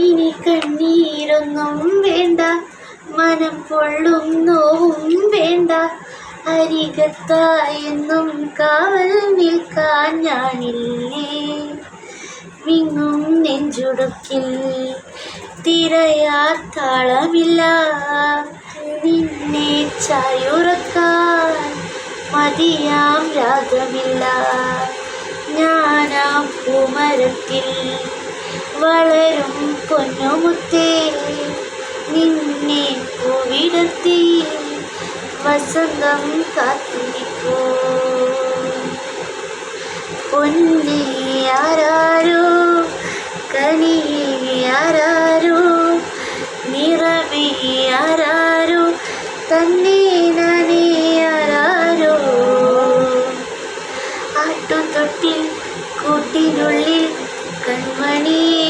ഇനി കണ്ണീരൊന്നും വേണ്ട, മനം പൊള്ളും നോവും വേണ്ട. അരികത്തായെന്നും കാവൽ നിൽക്കാൻ ഞാനില്ലേ. വിങ്ങും നെഞ്ചുടുക്കിൽ തിരയാത്താളമില്ല, നിന്നെ ചായുറക്കാൻ മതിയാം രാഗമില്ല. ഞാനാം പൂമരത്തിൽ വളരും പൊന്നുമുത്തേ, നിന്നെ പൂവിടത്തി വസന്തം കാത്തിരിക്കൂ. പൊന്നേ ആരാരോ, കനിയേ ആരാരോ, നിറവേ ആരാരോ, തന്നെ നാനേ ആരാരോ. ആട്ടുതൊട്ടിൽ കൂട്ടിനുള്ളിൽ കൺമണിയേ